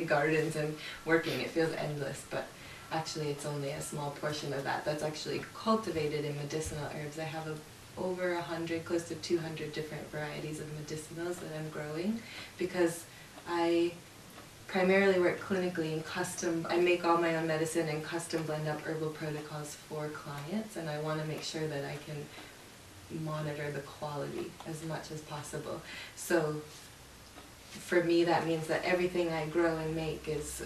gardens and working. It feels endless, but actually it's only a small portion of that that's actually cultivated in medicinal herbs. I have over 100, close to 200 different varieties of medicinals that I'm growing, because I primarily work clinically in I make all my own medicine and custom blend up herbal protocols for clients, and I want to make sure that I can monitor the quality as much as possible. So for me, that means that everything I grow and make is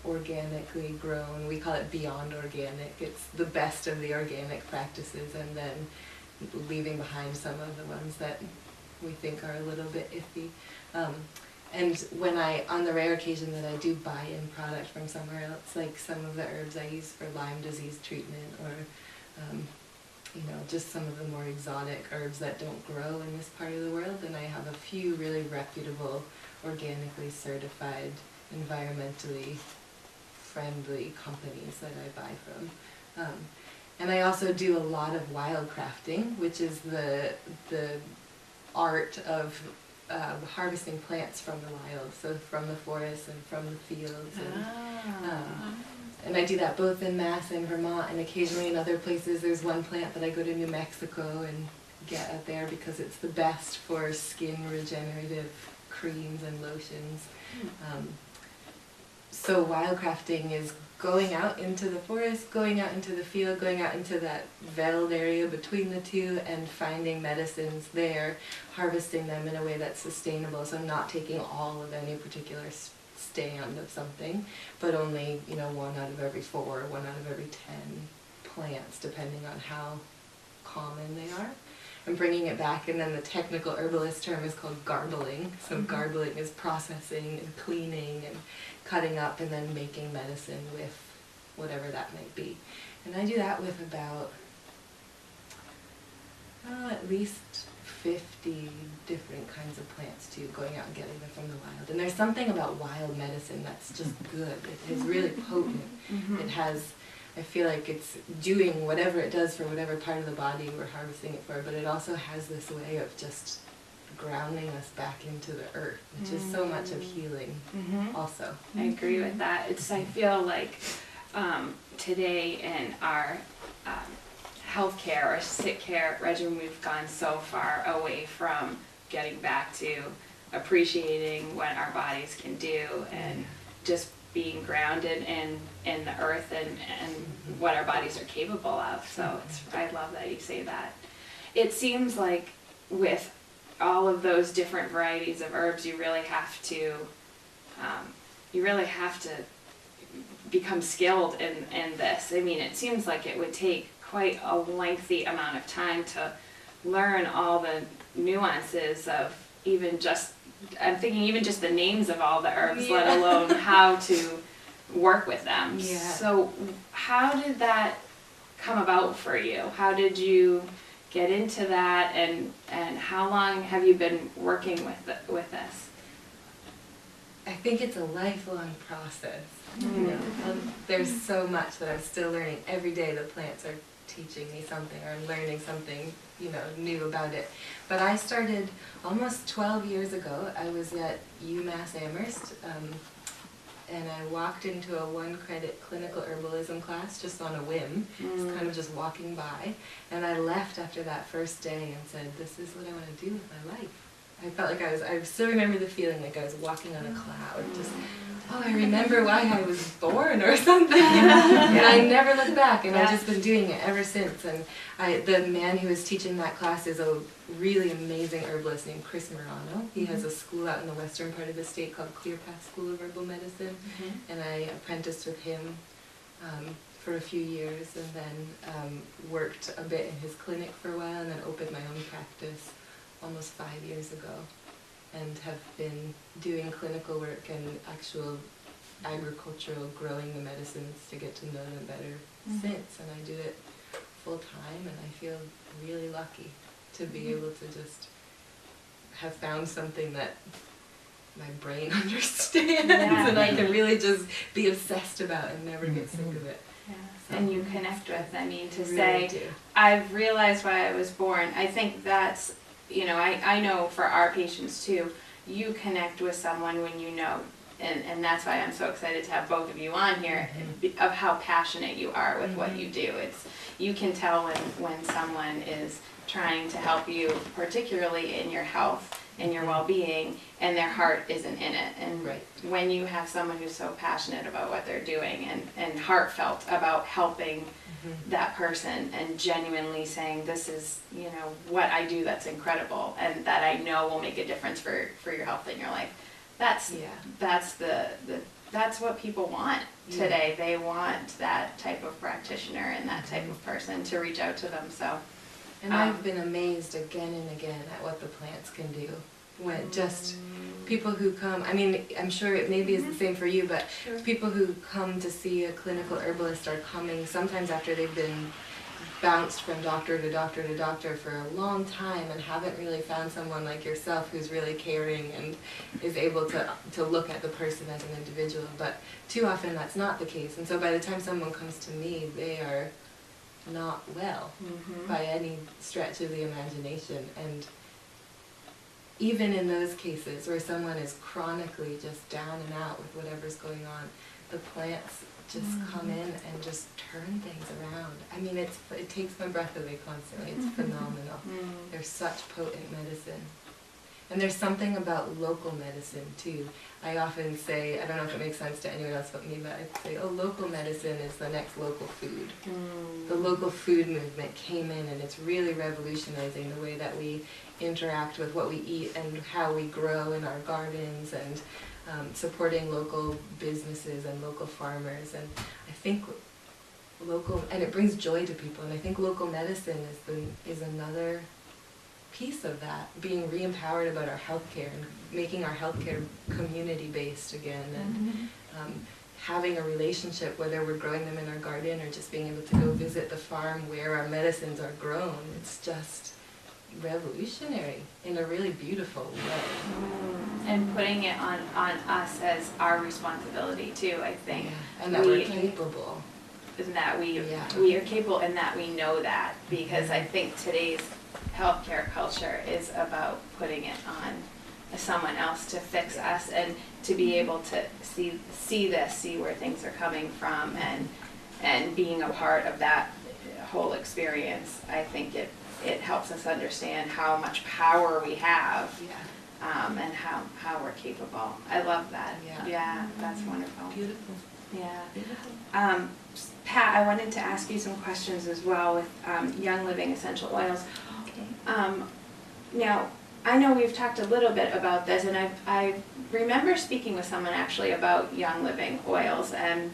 organically grown. We call it beyond organic. It's the best of the organic practices, and then leaving behind some of the ones that we think are a little bit iffy. And when on the rare occasion that I do buy in product from somewhere else, like some of the herbs I use for Lyme disease treatment, or just some of the more exotic herbs that don't grow in this part of the world, and I have a few really reputable, organically certified, environmentally friendly companies that I buy from. And I also do a lot of wild crafting, which is the art of harvesting plants from the wild, so from the forests and from the fields. And I do that both in Mass and Vermont, and occasionally in other places. There's one plant that I go to New Mexico and get out there because it's the best for skin regenerative creams and lotions. So wildcrafting is going out into the forest, going out into the field, going out into that veld area between the two, and finding medicines there, harvesting them in a way that's sustainable, so not taking all of any particular stand of something, but only, one out of every 4, one out of every 10 plants, depending on how common they are, and bringing it back. And then the technical herbalist term is called garbling. So garbling is processing and cleaning and cutting up and then making medicine with whatever that might be. And I do that with about at least 50 different kinds of plants too, going out and getting them from the wild. And there's something about wild medicine that's just good. It is really potent. It has, I feel like it's doing whatever it does for whatever part of the body we're harvesting it for, but it also has this way of just grounding us back into the earth, which is so much of healing also. I agree with that. I feel like today in our healthcare or sick care regimen, we've gone so far away from getting back to appreciating what our bodies can do and just being grounded in the earth and what our bodies are capable of. So I love that you say that. It seems like with all of those different varieties of herbs, you really have to become skilled in this. I mean, it seems like it would take quite a lengthy amount of time to learn all the nuances of I'm thinking even just the names of all the herbs, let alone how to work with them. Yeah. So how did that come about for you? How did you get into that, and how long have you been working with this? I think it's a lifelong process. There's so much that I'm still learning. Every day the plants are teaching me something, or I'm learning something, new about it. But I started almost 12 years ago. I was at UMass Amherst, and I walked into a 1-credit clinical herbalism class just on a whim, kind of just walking by. And I left after that first day and said, this is what I want to do with my life. I felt like I still remember the feeling like I was walking on a cloud, just, I remember why I was born or something. And I never looked back, and I've just been doing it ever since. And the man who was teaching that class is a really amazing herbalist named Chris Morano. He has a school out in the western part of the state called Clear Path School of Herbal Medicine, and I apprenticed with him for a few years, and then worked a bit in his clinic for a while, and then opened my own practice almost 5 years ago, and have been doing clinical work and actual agricultural growing the medicines to get to know them better since. And I do it full time, and I feel really lucky to be able to just have found something that my brain understands, and I can really just be obsessed about and never get sick of it. So, and you connect with, to really say, I've realized why I was born. I think that's, I know for our patients too, you connect with someone when you know and that's why I'm so excited to have both of you on here, of how passionate you are with what you do. You can tell when someone is trying to help you, particularly in your health and your well-being, and their heart isn't in it. And when you have someone who's so passionate about what they're doing and heartfelt about helping that person and genuinely saying, this is, what I do that's incredible and that I know will make a difference for your health in your life. That's what people want today. They want that type of practitioner and that type of person to reach out to them. So, and I've been amazed again and again at what the plants can do. When just people who come, I mean, I'm sure it maybe is the same for you, but people who come to see a clinical herbalist are coming sometimes after they've been bounced from doctor to doctor to doctor for a long time and haven't really found someone like yourself who's really caring and is able to look at the person as an individual. But too often that's not the case. And so by the time someone comes to me, they are not well by any stretch of the imagination. And even in those cases where someone is chronically just down and out with whatever's going on, the plants just come in and just turn things around. I mean, it takes my breath away constantly. It's phenomenal. They're such potent medicine. And there's something about local medicine too. I often say, I don't know if it makes sense to anyone else but me, but I say, oh, local medicine is the next local food. The local food movement came in and it's really revolutionizing the way that we interact with what we eat and how we grow in our gardens, and supporting local businesses and local farmers. And I think and it brings joy to people, and I think local medicine is another piece of that, being re-empowered about our healthcare and making our healthcare community-based again, and having a relationship, whether we're growing them in our garden or just being able to go visit the farm where our medicines are grown. It's just revolutionary in a really beautiful way. And putting it on us as our responsibility too, I think. And that we're capable. And that we are capable, and that we know that, because I think today's healthcare culture is about putting it on someone else to fix us, and to be able to see where things are coming from, and being a part of that whole experience. I think it helps us understand how much power we have, and how we're capable. I love that. Yeah, that's wonderful. Beautiful. Yeah. Beautiful. Pat, I wanted to ask you some questions as well with Young Living essential oils. Okay. Now, I know we've talked a little bit about this, and I remember speaking with someone actually about Young Living oils, and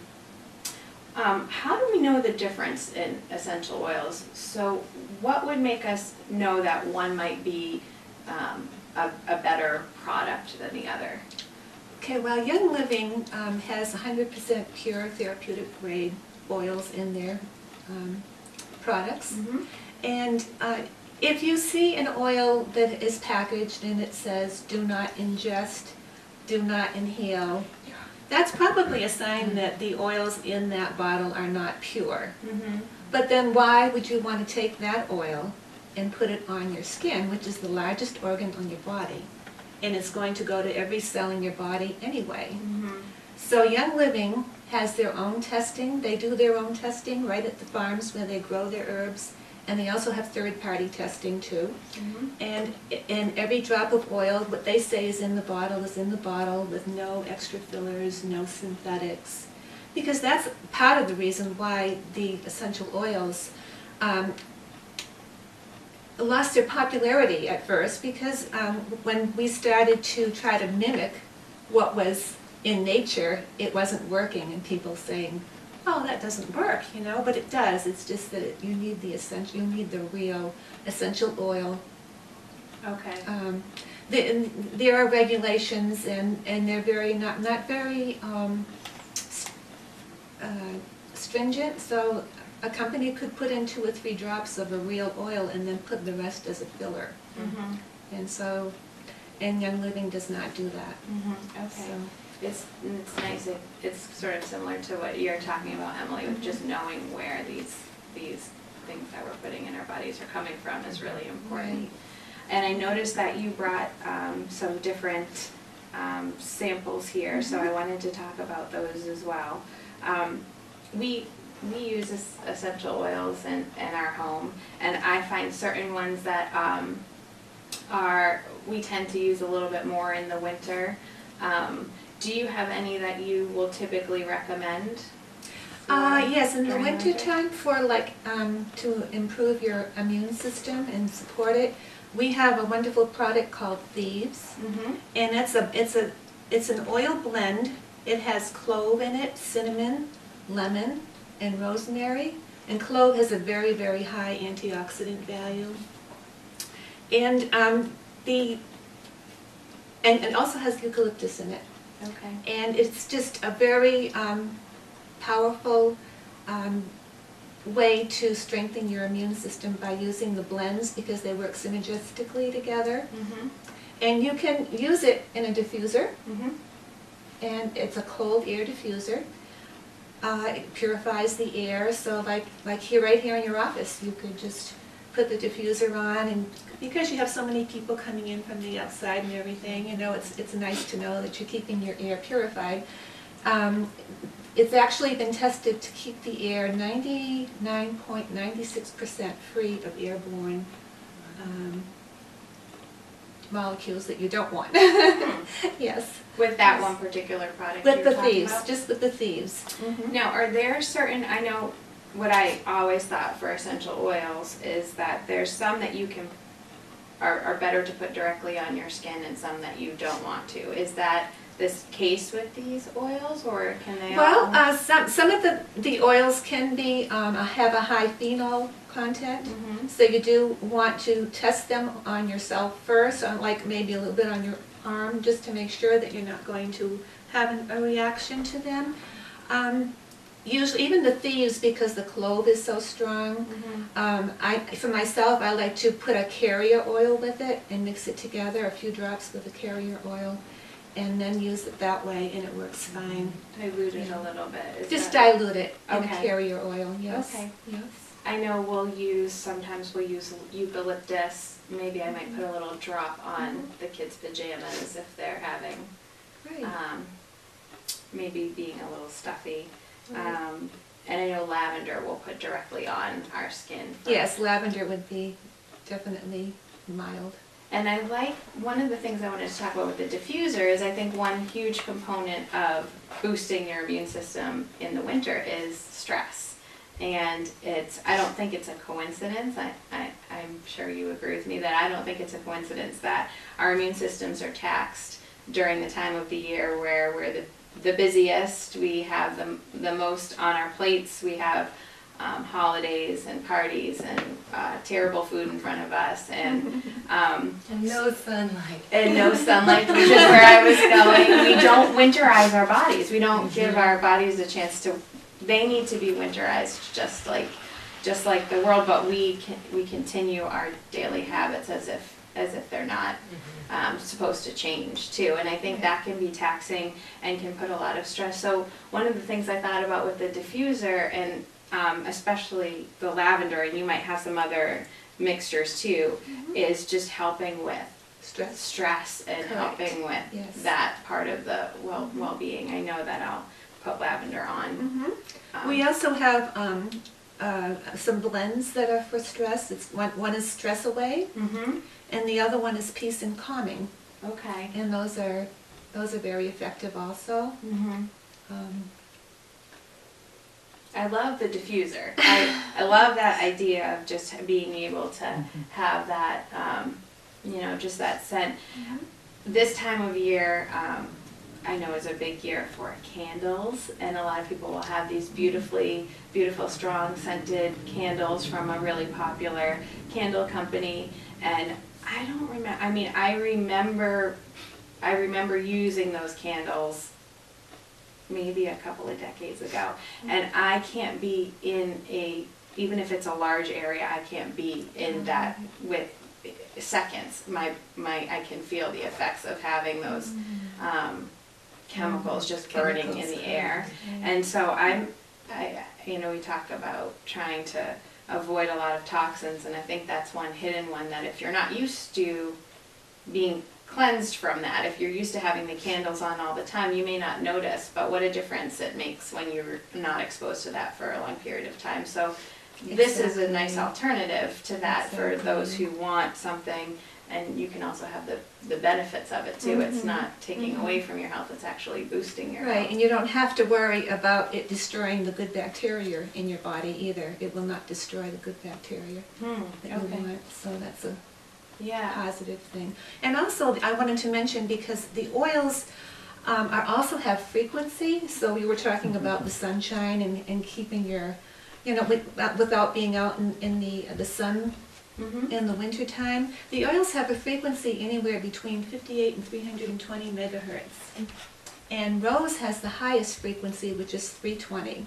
how do we know the difference in essential oils? So what would make us know that one might be a better product than the other? Okay, well, Young Living has 100% pure therapeutic grade oils in their products. And if you see an oil that is packaged and it says do not ingest, do not inhale, that's probably a sign that the oils in that bottle are not pure. But then why would you want to take that oil and put it on your skin, which is the largest organ on your body? And it's going to go to every cell in your body anyway. So Young Living has their own testing. They do their own testing right at the farms where they grow their herbs. And they also have third-party testing too. And in every drop of oil, what they say is in the bottle with no extra fillers, no synthetics. Because that's part of the reason why the essential oils lost their popularity at first, because when we started to try to mimic what was in nature, it wasn't working, and people saying, oh, that doesn't work, but it does. It's just that you need the real essential oil. Okay. There are regulations, and they're very not very stringent. So a company could put in 2 or 3 drops of a real oil and then put the rest as a filler. And Young Living does not do that. Okay. So it's nice. It's sort of similar to what you're talking about, Emily, with just knowing where these things that we're putting in our bodies are coming from is really important. And I noticed that you brought some different samples here, so I wanted to talk about those as well. We use essential oils in our home, and I find certain ones that we tend to use a little bit more in the winter. Do you have any that you will typically recommend? Yes, in the during winter time for to improve your immune system and support it, we have a wonderful product called Thieves, Mm-hmm. and it's an oil blend. It has clove in it, cinnamon, lemon, and rosemary. And clove has a very, very high antioxidant value. And it also has eucalyptus in it. Okay. And it's just a very powerful way to strengthen your immune system by using the blends because they work synergistically together. Mm-hmm. And you can use it in a diffuser, Mm-hmm. and it's a cold air diffuser. It purifies the air, so like right here in your office, you could just put the diffuser on, and because you have so many people coming in from the outside and everything, it's nice to know that you're keeping your air purified. It's actually been tested to keep the air 99.96% free of airborne molecules that you don't want. Yes. With that one particular product With you the were talking thieves, about? just with the thieves. Now, are there certain, I know what I always thought for essential oils is that there's some that you can, are better to put directly on your skin and some that you don't want to. Is that this case with these oils, or can they all? Well, some of the oils can be have a high phenol content, Mhm. so you do want to test them on yourself first, like maybe a little bit on your arm, just to make sure that you're not going to have a reaction to them. Usually, even the thieves, because the clove is so strong, for myself, I like to put a carrier oil with it and mix it together, a few drops with a carrier oil, and then use it that way, and it works fine. Dilute it a little bit. Is Just that- dilute it in a Okay. carrier oil, yes. Okay. Yes. I know sometimes we'll use eucalyptus. Maybe I might put a little drop on the kids' pajamas if they're having, Right. maybe being a little stuffy. Right. And I know lavender we'll put directly on our skin. Yes, lavender would be definitely mild. And I like, one of the things I wanted to talk about with the diffuser is I think one huge component of boosting your immune system in the winter is stress. And I don't think it's a coincidence, I'm sure you agree with me that I don't think it's a coincidence that our immune systems are taxed during the time of the year where we're the busiest, we have the most on our plates, we have holidays and parties and terrible food in front of us and no sunlight. and no sunlight, which is where I was going. We don't winterize our bodies. We don't give our bodies a chance to. They need to be winterized just like the world, but we continue our daily habits as if they're not supposed to change too. And I think that can be taxing and can put a lot of stress. So one of the things I thought about with the diffuser and especially the lavender, and you might have some other mixtures too, is just helping with stress and Correct. helping with Yes. that part of the well-being. I know that I'll put lavender on. We also have some blends that are for stress. One is Stress Away, and the other one is Peace and Calming, Okay. and those are very effective also. I love the diffuser. I love that idea of just being able to have that, just that scent. This time of year, I know is a big year for candles, and a lot of people will have these beautiful, strong scented candles from a really popular candle company. And I don't remember. I mean, I remember using those candles maybe a couple of decades ago, and I can't be even if it's a large area, I can't be in that with seconds. I can feel the effects of having those chemicals just burning in the air. And so we talk about trying to avoid a lot of toxins, and I think that's one hidden one that if you're not used to being cleansed from that. If you're used to having the candles on all the time, you may not notice, but what a difference it makes when you're not exposed to that for a long period of time. So this is a nice alternative to that for those who want something, and you can also have the benefits of it too. It's not taking away from your health, it's actually boosting your Right, health. and you don't have to worry about it destroying the good bacteria in your body either. It will not destroy the good bacteria that you Okay. want, so that's a Yeah. positive thing. And also, I wanted to mention, because the oils are also have frequency, so we were talking about the sunshine and keeping your, without being out in the sun in the wintertime. The oils have a frequency anywhere between 58 and 320 megahertz. And rose has the highest frequency, which is 320.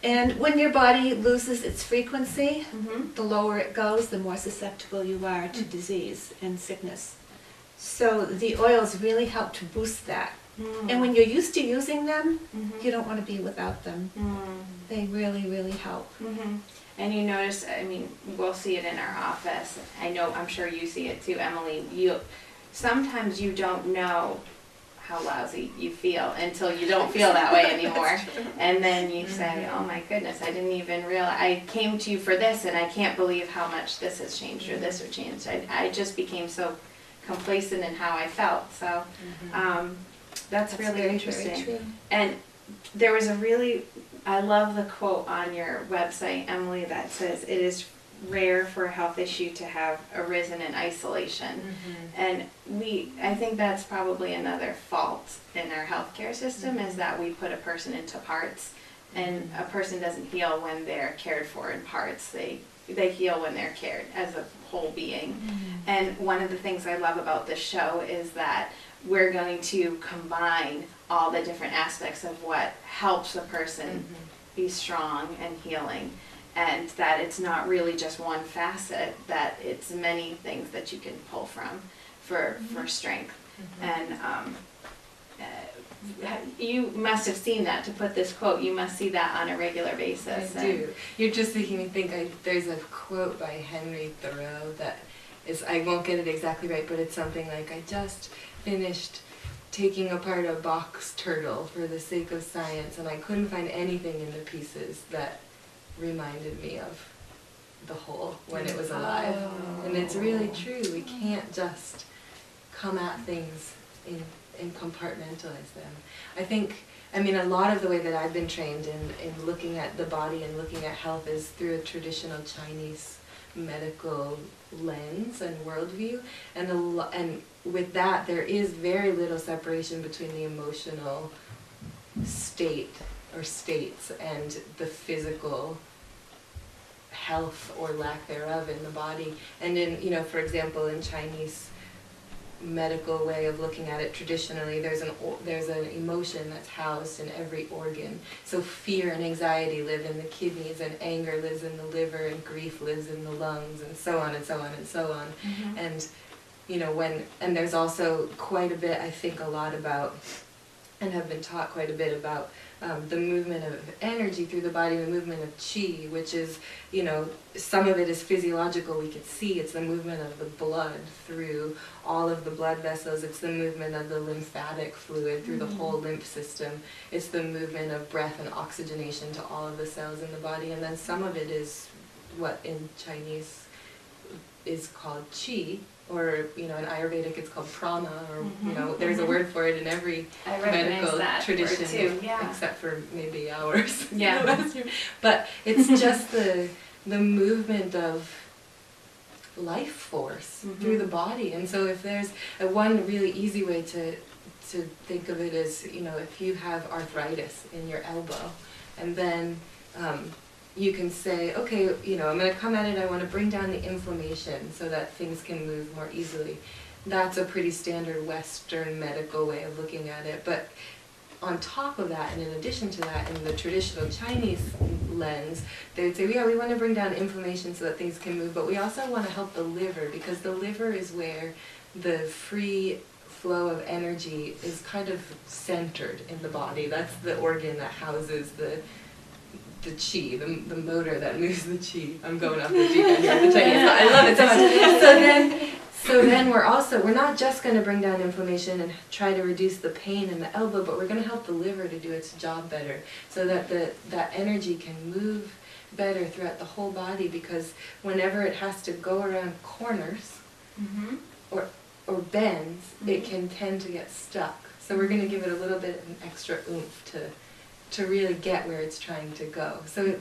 And when your body loses its frequency, the lower it goes, the more susceptible you are to disease and sickness. So the oils really help to boost that. And when you're used to using them, you don't want to be without them. They really, really help. And you notice, I mean, we'll see it in our office. I'm sure you see it too, Emily. Sometimes you don't know how lousy you feel until you don't feel that way anymore. And then you say, oh my goodness, I didn't even realize, I came to you for this and I can't believe how much this has changed or this has changed. I just became so complacent in how I felt. So that's really very, interesting. very true. And there was I love the quote on your website, Emily, that says, it is rare for a health issue to have arisen in isolation. And I think that's probably another fault in our healthcare system, is that we put a person into parts, and a person doesn't heal when they're cared for in parts. They heal when they're cared as a whole being. And one of the things I love about this show is that we're going to combine all the different aspects of what helps a person be strong and healing, and that it's not really just one facet, that it's many things that you can pull from for strength. And you must have seen that, to put this quote, you must see that on a regular basis. I do. You're just making me think, there's a quote by Henry Thoreau that is, I won't get it exactly right, but it's something like, I just finished taking apart a box turtle for the sake of science, and I couldn't find anything in the pieces that reminded me of the whole when it was alive. And it's really true. We can't just come at things and compartmentalize them. A lot of the way that I've been trained in looking at the body and looking at health is through a traditional Chinese medical lens and worldview, and with that there is very little separation between the emotional state or states and the physical health or lack thereof in the body. And for example, in Chinese medical way of looking at it traditionally, there's an emotion that's housed in every organ. So fear and anxiety live in the kidneys, and anger lives in the liver, and grief lives in the lungs, and so on and so on and so on. And there's also quite a bit, I think, a lot about, and have been taught quite a bit about the movement of energy through the body, the movement of qi, which is, some of it is physiological, we can see. It's the movement of the blood through all of the blood vessels. It's the movement of the lymphatic fluid through the whole lymph system. It's the movement of breath and oxygenation to all of the cells in the body. And then some of it is what in Chinese is called qi, or in Ayurvedic it's called prana, or there's a word for it in every medical tradition too, except for maybe ours. Yeah. But it's just the movement of life force through the body. And so if there's one really easy way to think of it is, if you have arthritis in your elbow, and then you can say, okay, I'm going to come at it, I want to bring down the inflammation so that things can move more easily. That's a pretty standard Western medical way of looking at it. But on top of that, and in addition to that, in the traditional Chinese lens, they would say, yeah, we want to bring down inflammation so that things can move, but we also want to help the liver, because the liver is where the free flow of energy is kind of centered in the body. That's the organ that houses the qi, the motor that moves the qi. I'm going off the deep end here with the Chinese, but I love it so much. So then we're not just going to bring down inflammation and try to reduce the pain in the elbow, but we're going to help the liver to do its job better, so that that energy can move better throughout the whole body, because whenever it has to go around corners or bends, it can tend to get stuck. So we're going to give it a little bit of an extra oomph to really get where it's trying to go. So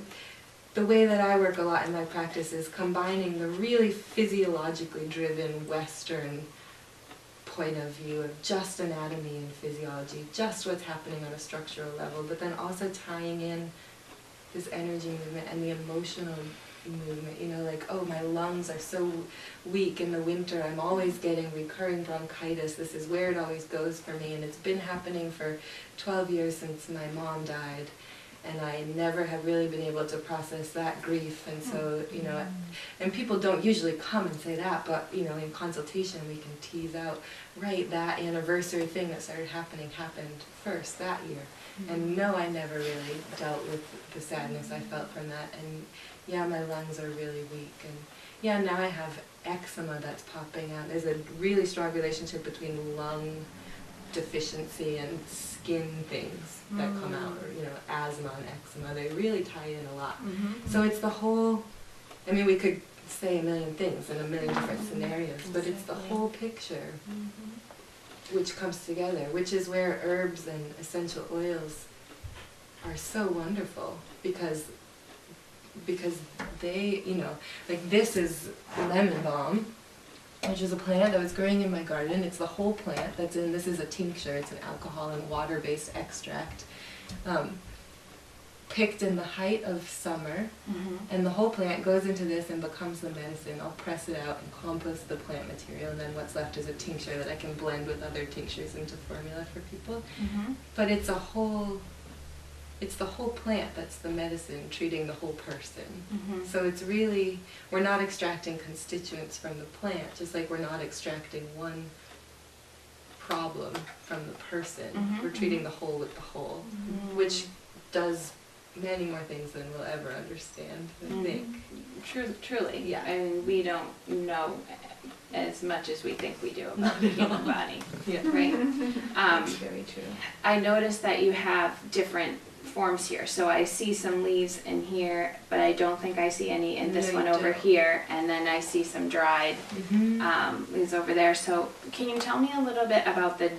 the way that I work a lot in my practice is combining the really physiologically driven Western point of view of just anatomy and physiology, just what's happening on a structural level, but then also tying in this energy movement and the emotional movement, you know, like, oh, my lungs are so weak in the winter, I'm always getting recurring bronchitis, this is where it always goes for me, and it's been happening for 12 years since my mom died, and I never have really been able to process that grief, and so, you know, and people don't usually come and say that, but, you know, in consultation we can tease out, right, that anniversary thing that started happening happened first that year. And no, I never really dealt with the sadness I felt from that, and yeah, my lungs are really weak, and yeah, now I have eczema that's popping out. There's a really strong relationship between lung deficiency and skin things that come out, or, you know, asthma and eczema, they really tie in a lot. So it's the whole, I mean, we could say a million things in a million different scenarios, but it's the whole picture which comes together, which is where herbs and essential oils are so wonderful, because they, you know, like this is lemon balm, which is a plant that was growing in my garden. It's the whole plant that's in, this is a tincture, it's an alcohol and water-based extract, picked in the height of summer, and the whole plant goes into this and becomes the medicine. I'll press it out and compost the plant material, and then what's left is a tincture that I can blend with other tinctures into formula for people. But it's the whole plant that's the medicine, treating the whole person. So it's really, we're not extracting constituents from the plant, just like we're not extracting one problem from the person. We're treating the whole with the whole, which does many more things than we'll ever understand, I think. Truly, Yeah. I mean, we don't know as much as we think we do about the human body, Yeah. right? That's very true. I noticed that you have different forms here. So I see some leaves in here, but I don't think I see any in this No, one you over don't. here. And then I see some dried leaves over there. So can you tell me a little bit about the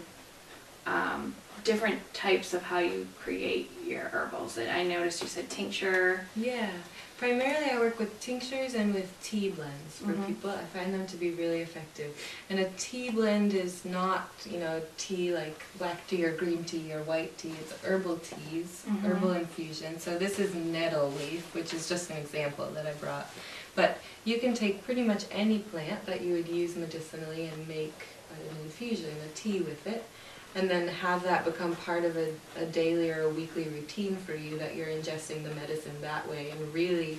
different types of how you create your herbals? And I noticed you said tincture. Yeah. Primarily I work with tinctures and with tea blends for people. I find them to be really effective. And a tea blend is not, you know, tea like black tea or green tea or white tea. It's herbal teas, herbal infusion. So this is nettle leaf, which is just an example that I brought. But you can take pretty much any plant that you would use medicinally and make an infusion, a tea with it, and then have that become part of a daily or a weekly routine for you, that you're ingesting the medicine that way and really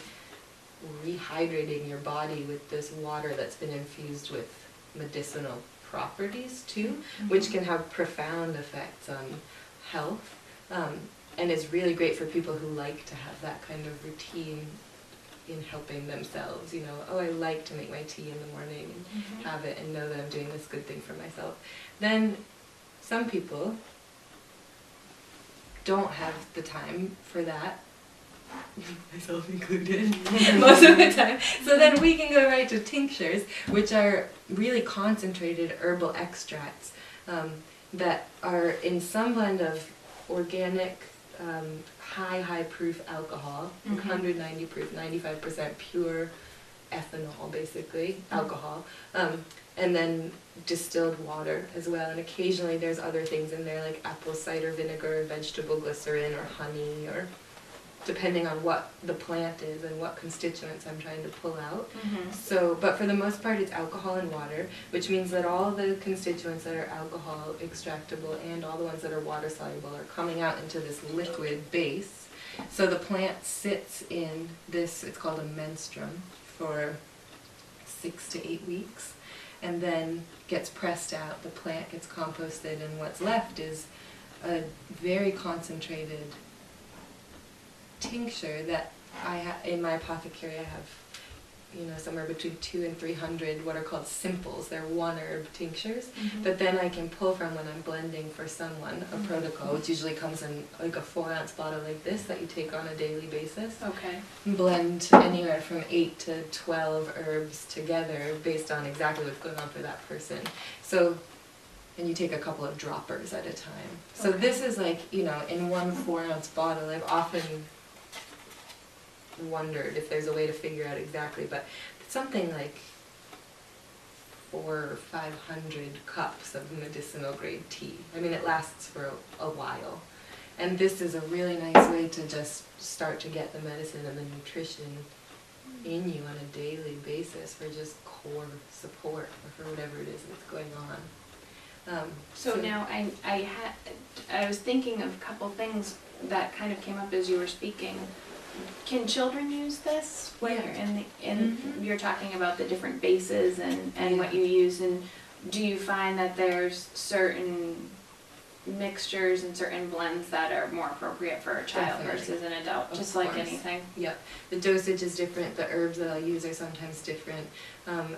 rehydrating your body with this water that's been infused with medicinal properties too, which can have profound effects on health, and is really great for people who like to have that kind of routine in helping themselves. You know, oh, I like to make my tea in the morning and have it and know that I'm doing this good thing for myself. Then some people don't have the time for that, myself included, most of the time. So then we can go right to tinctures, which are really concentrated herbal extracts that are in some blend of organic, high proof alcohol, 190 proof, 95% pure ethanol, basically, alcohol, and then distilled water as well, and occasionally there's other things in there like apple cider vinegar, vegetable glycerin, or honey, or depending on what the plant is and what constituents I'm trying to pull out. So, but for the most part it's alcohol and water, which means that all the constituents that are alcohol extractable and all the ones that are water soluble are coming out into this liquid base. So the plant sits in this, it's called a menstruum, for 6 to 8 weeks, and then gets pressed out, the plant gets composted, and what's left is a very concentrated tincture that in my apothecary I have somewhere between 200 and 300 what are called simples. They're one herb tinctures, Mhm. but then I can pull from when I'm blending for someone a protocol, which usually comes in like a 4-ounce bottle like this that you take on a daily basis. Okay. Blend anywhere from 8 to 12 herbs together based on exactly what's going on for that person. So, and you take a couple of droppers at a time. So Okay. this is like, in one 4-ounce bottle, I've often wondered if there's a way to figure out exactly, but something like 400 or 500 cups of medicinal grade tea. I mean, it lasts for a while. And this is a really nice way to just start to get the medicine and the nutrition in you on a daily basis for just core support or for whatever it is that's going on. So now I was thinking of a couple things that kind of came up as you were speaking. Can children use this when Yeah. you're you're talking about the different bases and what Yeah. you use, and do you find that there's certain mixtures and certain blends that are more appropriate for a child Definitely. versus an adult, Of just like course. anything? Yep, the dosage is different, the herbs that I'll use are sometimes different.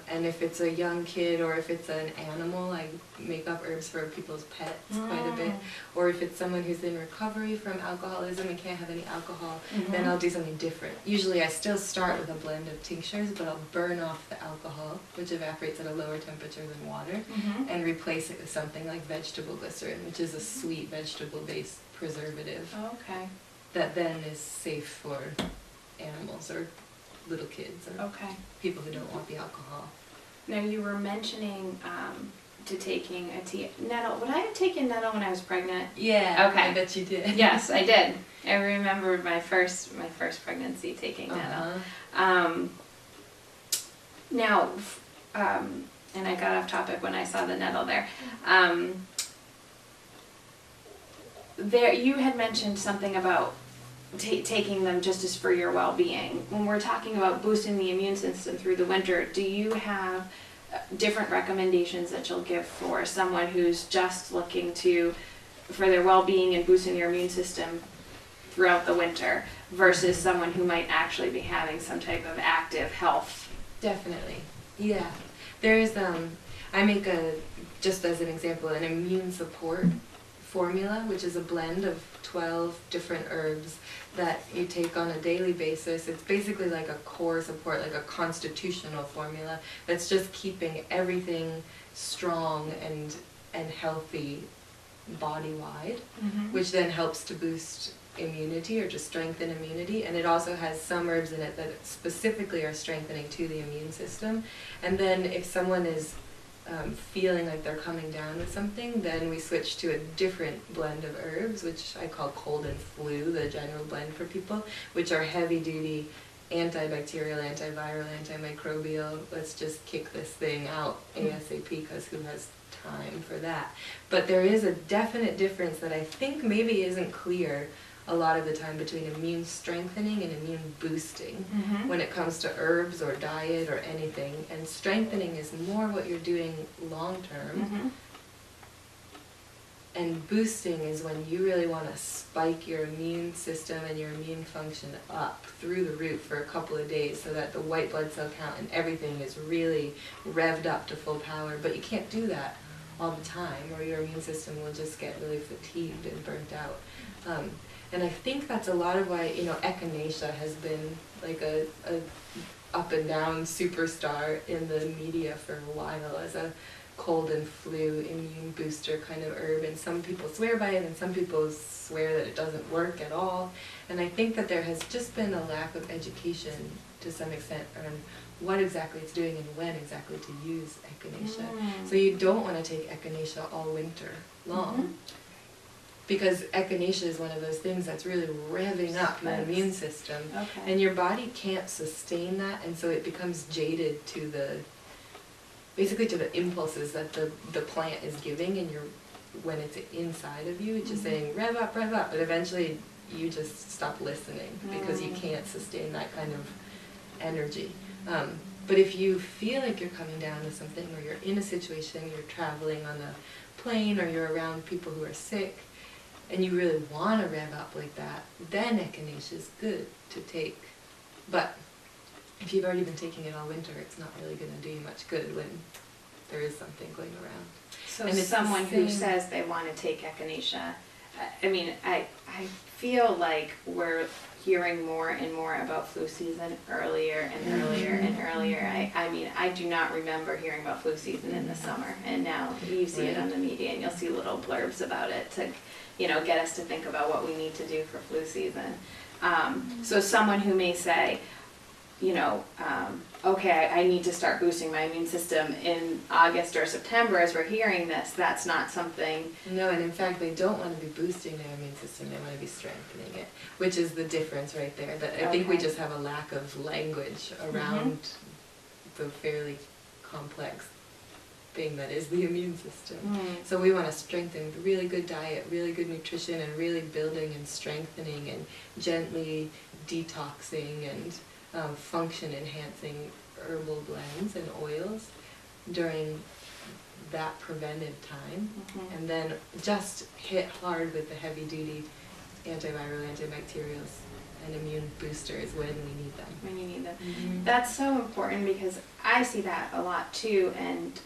And if it's a young kid or if it's an animal, I make up herbs for people's pets quite a bit. Or if it's someone who's in recovery from alcoholism and can't have any alcohol, then I'll do something different. Usually I still start with a blend of tinctures, but I'll burn off the alcohol, which evaporates at a lower temperature than water, and replace it with something like vegetable glycerin, which is a sweet vegetable-based preservative Okay. that then is safe for animals or little kids or Okay. people who don't want the alcohol. Now you were mentioning to taking a tea nettle. Would I have taken nettle when I was pregnant? Yeah, Okay. I bet you did. Yes, I did. I remember my first pregnancy taking nettle. Now, and I got off topic when I saw the nettle there. There, you had mentioned something about taking them just as for your well-being. When we're talking about boosting the immune system through the winter, do you have different recommendations that you'll give for someone who's just looking for their well-being and boosting their immune system throughout the winter versus someone who might actually be having some type of active health? Definitely. Yeah. There's, I make just as an example, an immune support formula, which is a blend of 12 different herbs that you take on a daily basis. It's basically like a core support, like a constitutional formula that's just keeping everything strong and healthy body-wide, which then helps to boost immunity or to strengthen immunity. And it also has some herbs in it that specifically are strengthening to the immune system. And then if someone is feeling like they're coming down with something, then we switch to a different blend of herbs, which I call cold and flu, the general blend for people, which are heavy duty antibacterial, antiviral, antimicrobial. Let's just kick this thing out ASAP, because who has time for that? But there is a definite difference that I think maybe isn't clear a lot of the time between immune strengthening and immune boosting when it comes to herbs or diet or anything. And strengthening is more what you're doing long term. And boosting is when you really want to spike your immune system and your immune function up through the roof for a couple of days so that the white blood cell count and everything is really revved up to full power. But you can't do that all the time, or your immune system will just get really fatigued and burnt out. And I think that's a lot of why, echinacea has been like a up and down superstar in the media for a while as a cold and flu immune booster kind of herb. And some people swear by it and some people swear that it doesn't work at all. And I think that there has just been a lack of education to some extent on what exactly it's doing and when exactly to use echinacea. So you don't want to take echinacea all winter long. Because echinacea is one of those things that's really revving up your immune system. And your body can't sustain that, and so it becomes jaded to basically to the impulses that the plant is giving when it's inside of you. It's just saying, rev up, but eventually you just stop listening because you can't sustain that kind of energy. But if you feel like you're coming down with something, or you're in a situation, you're traveling on a plane, or you're around people who are sick, and you really want to rev up like that, then echinacea is good to take. But if you've already been taking it all winter, it's not really going to do you much good when there is something going around. So And it's the someone who same- says they want to take echinacea, I mean, I feel like we're hearing more and more about flu season earlier and earlier and earlier. I mean, I do not remember hearing about flu season in the summer, and now you see it on the media, and you'll see little blurbs about it to, you know, get us to think about what we need to do for flu season. So someone who may say, you know, okay, I need to start boosting my immune system in August or September as we're hearing this, that's not something. No, and in fact, they don't want to be boosting their immune system, they want to be strengthening it, which is the difference right there. That I think we Okay. just have a lack of language around the fairly complex thing that is the immune system. So we want to strengthen with really good diet, really good nutrition, and really building and strengthening and gently detoxing and function-enhancing herbal blends and oils during that preventive time, and then just hit hard with the heavy-duty antiviral, antibacterials, and immune boosters when we need them. When you need them. That's so important because I see that a lot too, and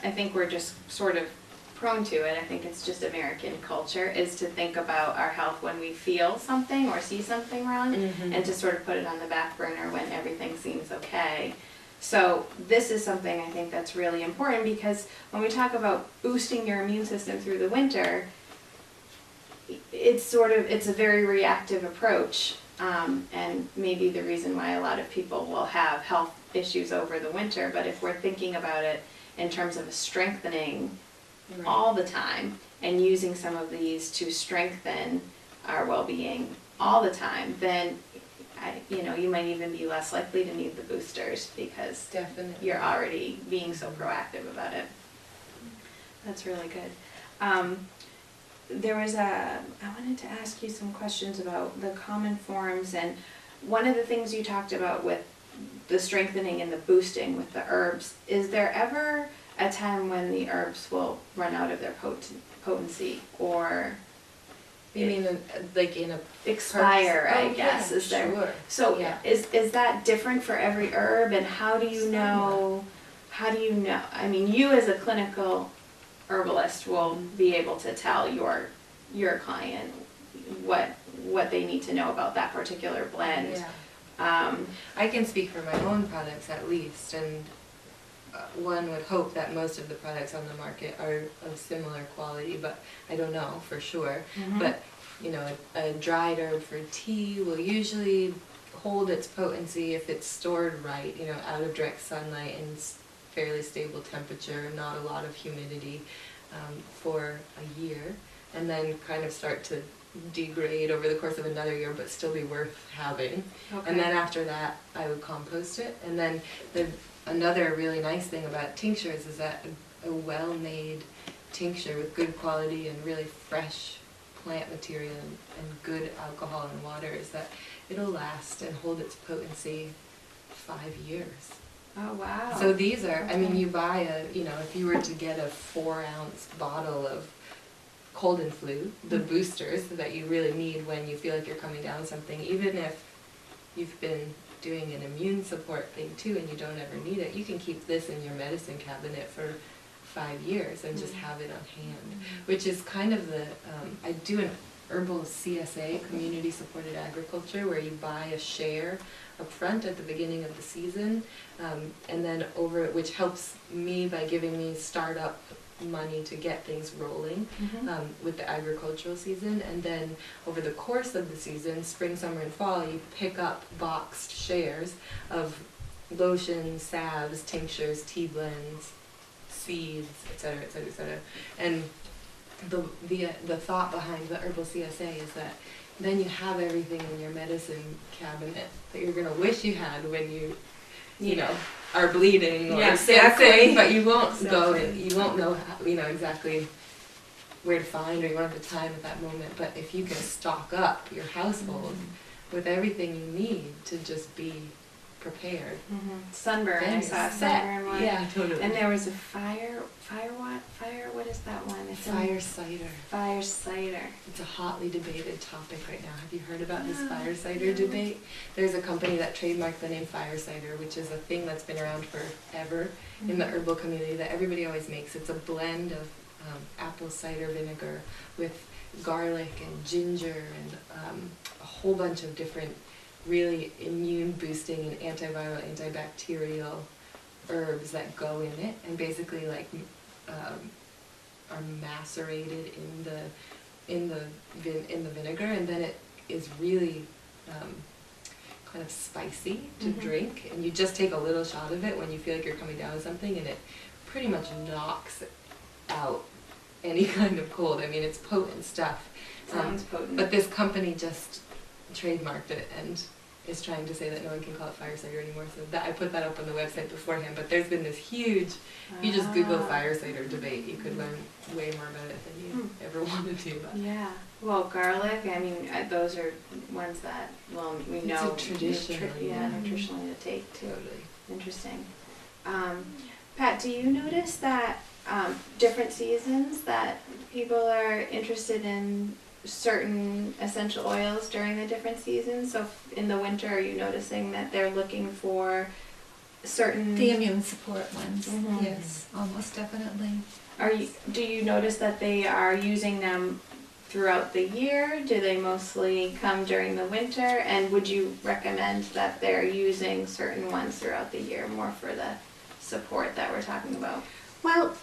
I think we're just sort of prone to it. I think it's just American culture is to think about our health when we feel something or see something wrong, and to sort of put it on the back burner when everything seems okay. So this is something I think that's really important, because when we talk about boosting your immune system through the winter, it's a very reactive approach, and maybe the reason why a lot of people will have health issues over the winter. But if we're thinking about it in terms of a strengthening all the time and using some of these to strengthen our well-being all the time, then you might even be less likely to need the boosters because Definitely. you're already being so proactive about it. That's really good. I wanted to ask you some questions about the common forms, and one of the things you talked about with the strengthening and the boosting with the herbs, is there ever a time when the herbs will run out of their potency, or You mean like in a expire, purse? I Oh, guess, yeah, is there? sure. So Yeah. is that different for every herb, and how do you know, I mean, you as a clinical herbalist will be able to tell your client what they need to know about that particular blend. Yeah. I can speak for my own products at least, and one would hope that most of the products on the market are of similar quality, but I don't know for sure. But a dried herb for tea will usually hold its potency if it's stored right, out of direct sunlight and fairly stable temperature, not a lot of humidity, for a year, and then kind of start to degrade over the course of another year, but still be worth having. Okay. And then after that, I would compost it. And then another really nice thing about tinctures is that a well-made tincture with good quality and really fresh plant material and good alcohol and water is that it'll last and hold its potency 5 years. Oh, wow. So these are, I mean, you buy if you were to get a 4-ounce bottle of cold and flu, the boosters that you really need when you feel like you're coming down with something, even if you've been doing an immune support thing too and you don't ever need it, you can keep this in your medicine cabinet for 5 years and just have it on hand, which is kind of I do an herbal CSA, community supported agriculture, where you buy a share up front at the beginning of the season, and then which helps me by giving me startup money to get things rolling with the agricultural season, and then over the course of the season, spring, summer, and fall, you pick up boxed shares of lotions, salves, tinctures, tea blends, seeds, etc., etc., etc. And the thought behind the herbal CSA is that then you have everything in your medicine cabinet that you're gonna wish you had when you are bleeding or sick, but you won't go and you won't know exactly where to find, or you won't have the time at that moment. But if you can stock up your household with everything you need to just be prepared. Sunburn, I Then saw a it's set. sunburn one. Yeah, totally. And there was a fire, what is that one? It's Fire cider. Fire cider. It's a hotly debated topic right now. Have you heard about this No, fire cider no. debate? There's a company that trademarked the name fire cider, which is a thing that's been around forever in the herbal community that everybody always makes. It's a blend of apple cider vinegar with garlic and ginger and a whole bunch of different really immune boosting and antiviral, antibacterial herbs that go in it, and basically like are macerated in the vinegar, and then it is really kind of spicy to drink, and you just take a little shot of it when you feel like you're coming down with something, and it pretty much knocks out any kind of cold. I mean, it's potent stuff. Sounds potent. But this company just trademarked it and is trying to say that no one can call it fire cider anymore. So that I put that up on the website beforehand. But there's been this huge, if you just Google fire cider debate, you could learn way more about it than you ever wanted to. But Yeah. Well, garlic, I mean, those are ones that, well, we It's a know. traditional, Nutritionally to take too. totally. Interesting. Pat, do you notice that different seasons that people are interested in certain essential oils during the different seasons? So in the winter, are you noticing that they're looking for certain... The immune support ones, Mhm. yes, almost definitely. Do you notice that they are using them throughout the year? Do they mostly come during the winter? And would you recommend that they're using certain ones throughout the year more for the support that we're talking about? Well,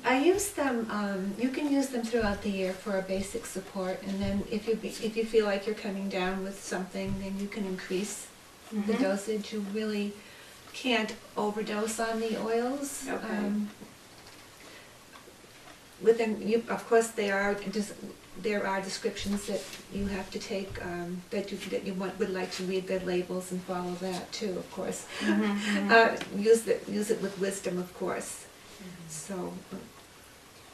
I use them, you can use them throughout the year for a basic support, and then if you feel like you're coming down with something, then you can increase the dosage. You really can't overdose on the oils. Okay. Of course, there are descriptions that you have to take, that you would like to read their labels and follow that too, of course. Use it with wisdom, of course. So,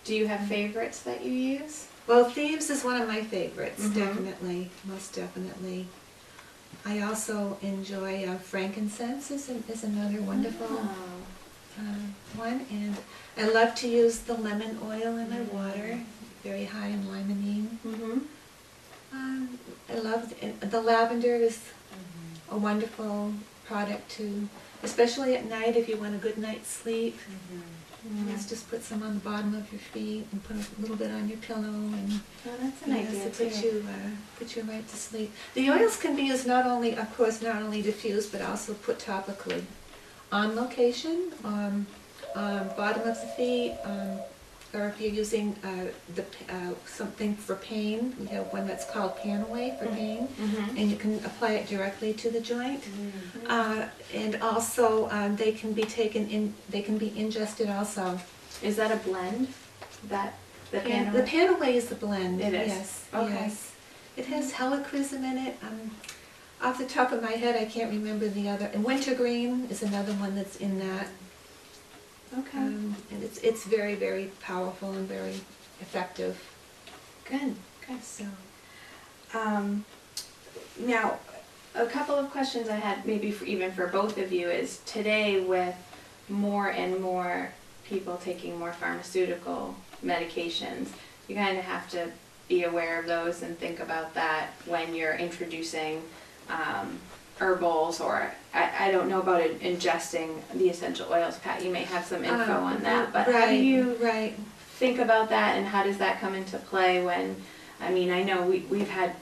Do you have favorites that you use? well, Thieves is one of my favorites, definitely, most definitely. I also enjoy frankincense is another wonderful one, and I love to use the lemon oil in my water, very high in limonene. I love the lavender is a wonderful product too, especially at night if you want a good night's sleep. Let's just put some on the bottom of your feet and put a little bit on your pillow, and Oh, that's an idea to too. put you right to sleep. The oils can be used not only diffused, but also put topically, on location, bottom of the feet, or if you're using something for pain, we have one that's called Panaway for pain, and you can apply it directly to the joint. And also, they can be taken in. They can be ingested also. Is that a blend? The The Panaway? Panaway is the blend. It is? Yes. Okay. Yes. It has helichrysum in it. Off the top of my head, I can't remember the other. And wintergreen is another one that's in that. Okay. And it's very, very powerful and very effective. Good. Good. So. Now, a couple of questions I had, maybe even for both of you, is today with more and more people taking more pharmaceutical medications, you kind of have to be aware of those and think about that when you're introducing herbals, or I don't know about ingesting the essential oils. Pat, you may have some info on that, but how do you think about that, and how does that come into play when, I mean, I know we've had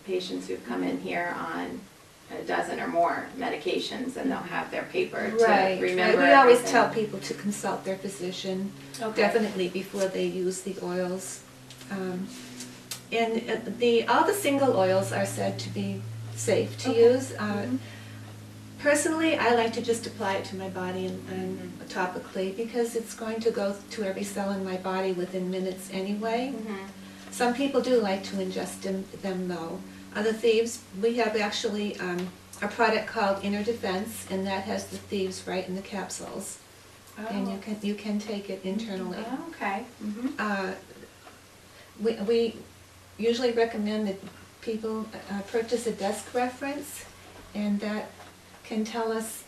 patients who've come in here on a dozen or more medications, and they'll have their paper to remember. We always everything. tell people to consult their physician, definitely before they use the oils. And all the single oils are said to be safe to use. Personally, I like to just apply it to my body and topically, because it's going to go to every cell in my body within minutes anyway. Some people do like to ingest them though. The Thieves, we have actually a product called Inner Defense, and that has the Thieves right in the capsules. And you can take it internally. Okay. We usually recommend that people purchase a desk reference, and that can tell us,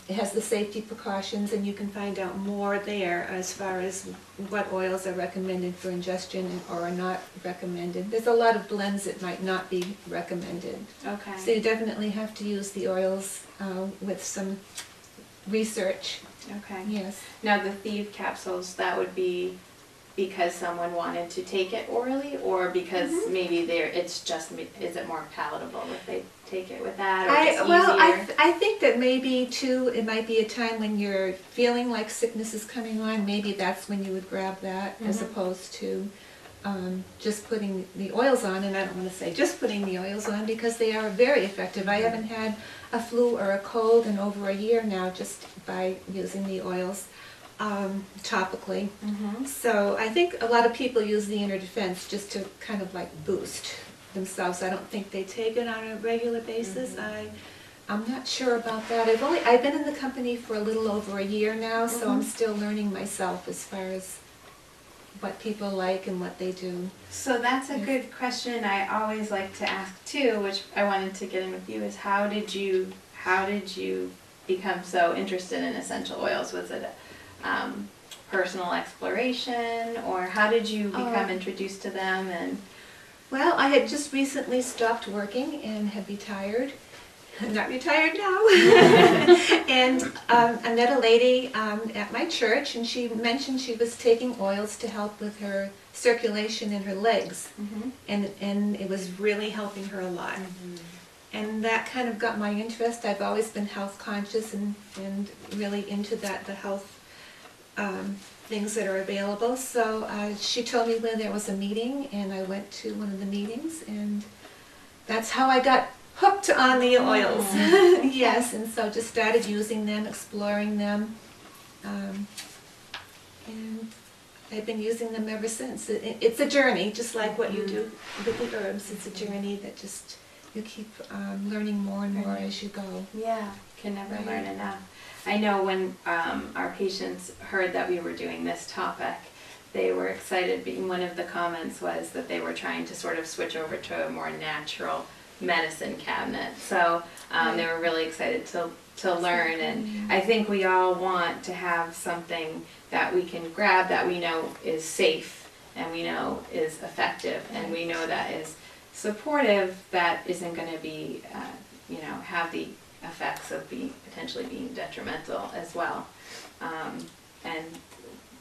it has the safety precautions, and you can find out more there as far as what oils are recommended for ingestion or are not recommended. There's a lot of blends that might not be recommended. Okay. So you definitely have to use the oils with some research. Okay. Yes. Now the Theve capsules, that would be because someone wanted to take it orally, or because maybe it's just, is it more palatable if they take it with that, or just easier? I think that maybe too, it might be a time when you're feeling like sickness is coming on, maybe that's when you would grab that, as opposed to just putting the oils on. And I don't want to say just putting the oils on, because they are very effective. I haven't had a flu or a cold in over a year now just by using the oils topically. So I think a lot of people use the inner defense just to kind of like boost themselves. I don't think they take it on a regular basis. I'm not sure about that. I've been in the company for a little over a year now, so I'm still learning myself as far as what people like and what they do. So that's a good question I always like to ask too, which I wanted to get in with you, is how did you become so interested in essential oils? Was it personal exploration, or how did you become introduced to them? And well, I had just recently stopped working and had retired. I'm not retired now. And I met a lady at my church, and she mentioned she was taking oils to help with her circulation in her legs, and it was really helping her a lot. And that kind of got my interest. I've always been health conscious and really into the health things that are available. So she told me where there was a meeting, and I went to one of the meetings, and that's how I got hooked on the oils. Yes, and so just started using them, exploring them, and I've been using them ever since. It's a journey, just like what you do with the herbs. It's a journey that just you keep learning more and more as you go. yeah, can never learn enough. I know when our patients heard that we were doing this topic, they were excited. One of the comments was that they were trying to sort of switch over to a more natural medicine cabinet. So they were really excited to learn, and I think we all want to have something that we can grab that we know is safe, and we know is effective, and we know that is supportive, that isn't going to be, have the effects of potentially being detrimental as well. And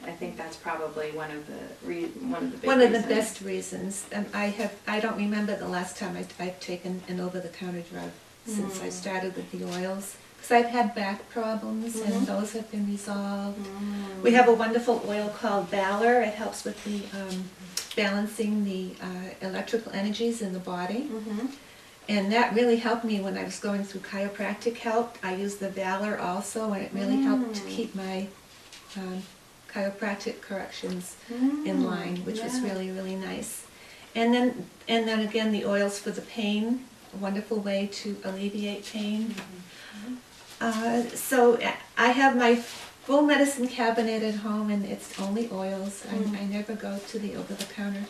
I think that's probably one of the big reasons. Best reasons. I don't remember the last time I've taken an over-the-counter drug since I started with the oils, because I've had back problems and those have been resolved. We have a wonderful oil called Valor. It helps with the balancing the electrical energies in the body. And that really helped me when I was going through chiropractic help. I used the Valor also, and it really helped to keep my chiropractic corrections in line, which was really, really nice. And then again, the oils for the pain, a wonderful way to alleviate pain. So I have my full medicine cabinet at home, and it's only oils. I never go to the over-the-counter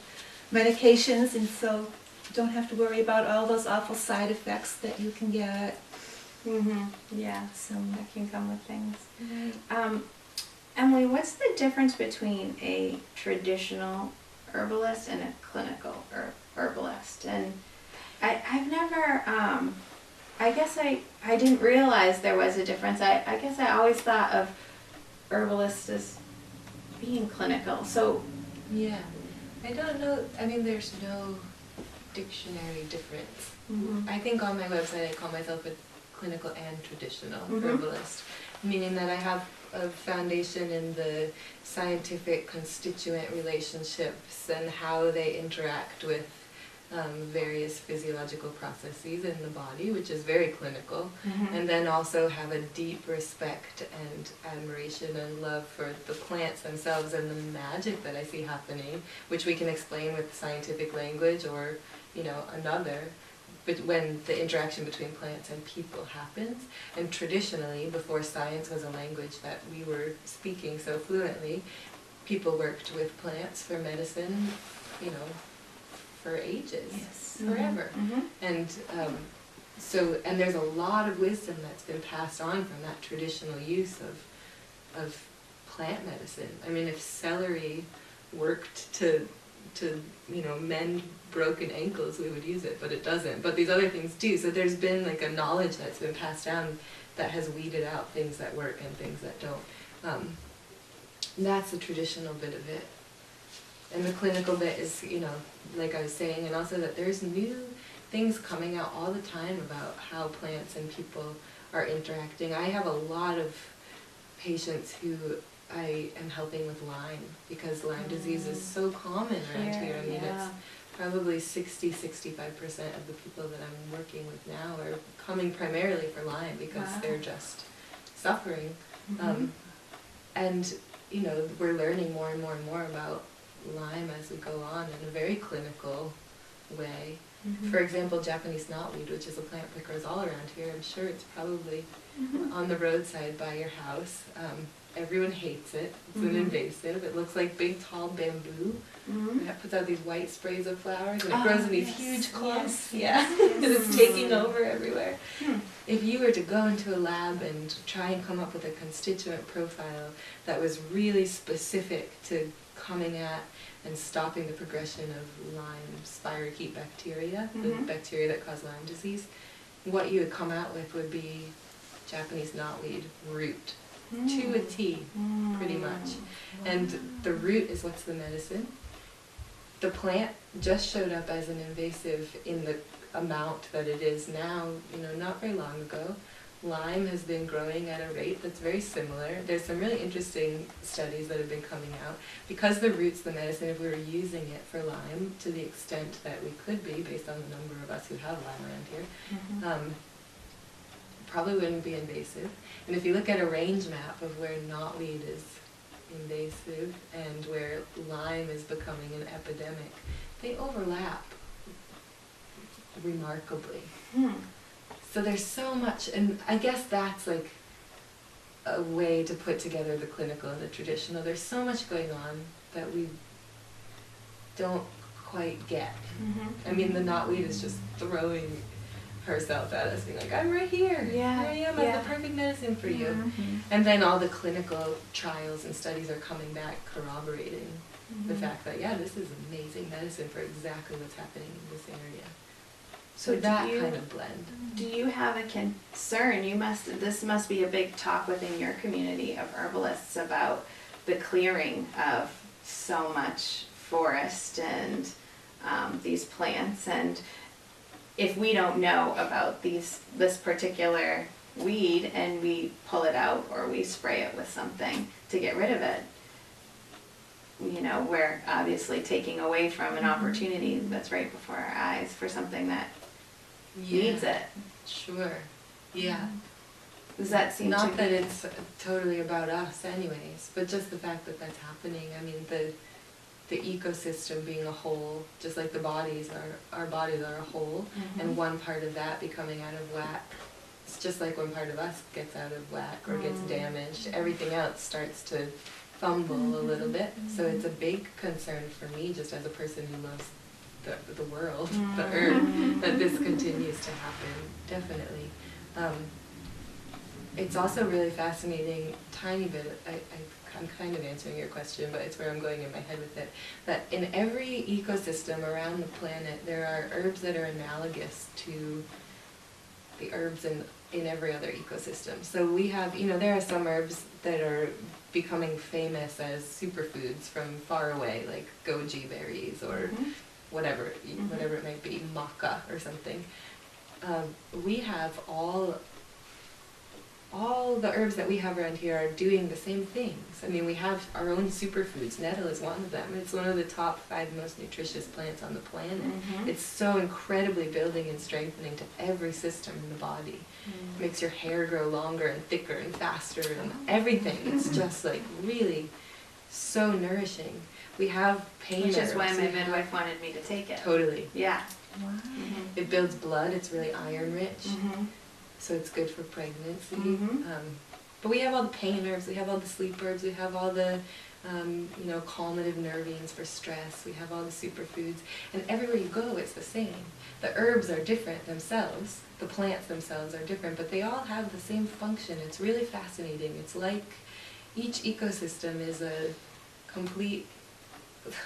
medications, and so don't have to worry about all those awful side effects that you can get. Yeah, so that can come with things. Right. Emily, what's the difference between a traditional herbalist and a clinical herbalist? And I've never, I guess I didn't realize there was a difference. I guess I always thought of herbalists as being clinical. So yeah, I don't know. I mean, there's no dictionary difference. I think on my website I call myself a clinical and traditional herbalist, meaning that I have a foundation in the scientific constituent relationships and how they interact with various physiological processes in the body, which is very clinical, and then also have a deep respect and admiration and love for the plants themselves and the magic that I see happening, which we can explain with scientific language or, another. But when the interaction between plants and people happens, and traditionally, before science was a language that we were speaking so fluently, people worked with plants for medicine, for ages, forever. And So, and there's a lot of wisdom that's been passed on from that traditional use of plant medicine. I mean, if celery worked to mend broken ankles, we would use it, but it doesn't. But these other things do. So there's been like a knowledge that's been passed down that has weeded out things that work and things that don't. That's the traditional bit of it. And the clinical bit is, like I was saying, and also that there's new things coming out all the time about how plants and people are interacting. I have a lot of patients who I am helping with Lyme, because Lyme disease is so common around here. I mean, it's probably 60-65% of the people that I'm working with now are coming primarily for Lyme because they're just suffering. And, we're learning more and more and more about Lyme as we go on in a very clinical way. For example, Japanese knotweed, which is a plant that grows all around here. I'm sure it's probably on the roadside by your house. Everyone hates it. It's an invasive. It looks like big, tall bamboo. It puts out these white sprays of flowers, and it grows in these huge clumps. And it's taking over everywhere. If you were to go into a lab and try and come up with a constituent profile that was really specific to coming at and stopping the progression of Lyme spirochete bacteria, the bacteria that cause Lyme disease, what you would come out with would be Japanese knotweed root. To a T, pretty much. And the root is what's the medicine. The plant just showed up as an invasive in the amount that it is now, not very long ago. Lyme has been growing at a rate that's very similar. There's some really interesting studies that have been coming out. Because the root's the medicine, if we were using it for Lyme to the extent that we could be, based on the number of us who have Lyme around here, probably wouldn't be invasive. And if you look at a range map of where knotweed is invasive and where Lyme is becoming an epidemic, they overlap remarkably. So there's so much, and I guess that's like a way to put together the clinical and the traditional. There's so much going on that we don't quite get. I mean, the knotweed is just throwing herself at us, being like, I'm right here. Here I am, I'm the perfect medicine for you. And then all the clinical trials and studies are coming back corroborating the fact that, this is amazing medicine for exactly what's happening in this area. So that kind of blend. Do you have a concern? This must be a big talk within your community of herbalists about the clearing of so much forest and these plants, and if we don't know about this particular weed and we pull it out or we spray it with something to get rid of it, we're obviously taking away from an opportunity that's right before our eyes for something that needs it. Sure. Yeah. Does that seem not that it's totally about us anyways, but just the fact that that's happening. I mean, the ecosystem being a whole, just like our bodies are a whole, and one part of that becoming out of whack. It's just like when part of us gets out of whack or gets damaged, everything else starts to fumble a little bit. So it's a big concern for me, just as a person who loves the world, the earth, that this continues to happen, definitely. It's also really fascinating, tiny bit, I'm kind of answering your question, but it's where I'm going in my head with it, that in every ecosystem around the planet, there are herbs that are analogous to the herbs in every other ecosystem. So we have, there are some herbs that are becoming famous as superfoods from far away, like goji berries or whatever it might be, maca or something. We have all the herbs that we have around here are doing the same things. I mean, we have our own superfoods. Nettle is one of them. It's one of the top 5 most nutritious plants on the planet. It's so incredibly building and strengthening to every system in the body. It makes your hair grow longer and thicker and faster and everything. It's just like really so nourishing. We have pain Which herbs. is why my midwife wanted me to take it. Totally. Yeah. Wow. It builds blood. It's really iron rich. So it's good for pregnancy. But we have all the pain herbs, we have all the sleep herbs, we have all the calmative nervines for stress, we have all the superfoods, and everywhere you go it's the same. The herbs are different themselves, the plants themselves are different, but they all have the same function. It's really fascinating. It's like each ecosystem is a complete,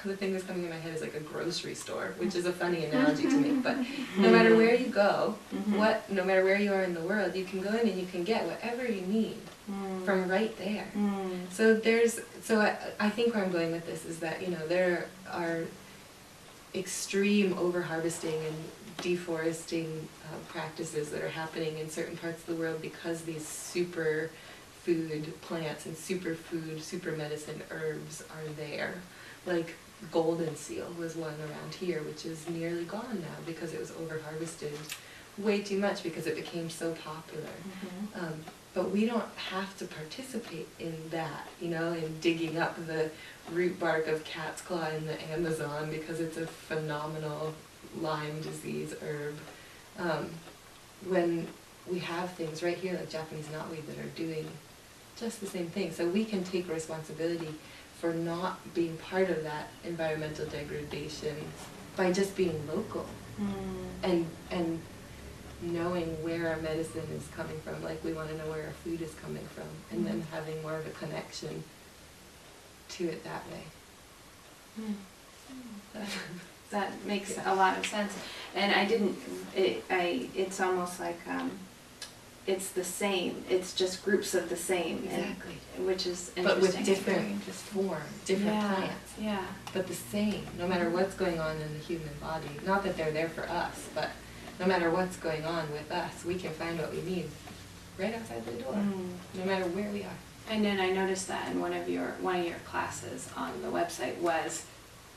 the thing that's coming in my head is like a grocery store, which is a funny analogy to me, but no matter where you go, no matter where you are in the world, you can go in and you can get whatever you need from right there. So I think where I'm going with this is that, there are extreme over-harvesting and deforesting practices that are happening in certain parts of the world because these super food plants and super medicine herbs are there. Like golden seal was one around here, which is nearly gone now because it was over-harvested way too much because it became so popular. But we don't have to participate in that, in digging up the root bark of cat's claw in the Amazon because it's a phenomenal Lyme disease herb. When we have things right here like Japanese knotweed that are doing just the same thing. So we can take responsibility for not being part of that environmental degradation by just being local and knowing where our medicine is coming from. Like we want to know where our food is coming from, and then having more of a connection to it that way. That makes a lot of sense. And it's almost like it's the same. It's just groups of the same. Exactly. Which is interesting. But with different forms, different plants. Yeah. But the same, no matter what's going on in the human body. Not that they're there for us, but no matter what's going on with us, we can find what we need right outside the door, no matter where we are. And then I noticed that in one of your classes on the website was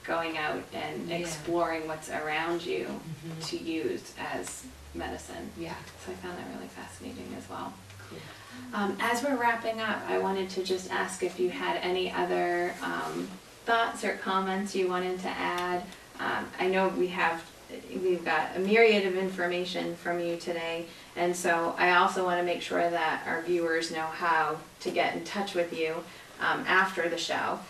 going out and exploring what's around you to use as medicine. Yeah. So I found that really fascinating as well. Cool. As we're wrapping up, I wanted to just ask if you had any other thoughts or comments you wanted to add. I know we've got a myriad of information from you today, and so I also want to make sure that our viewers know how to get in touch with you after the show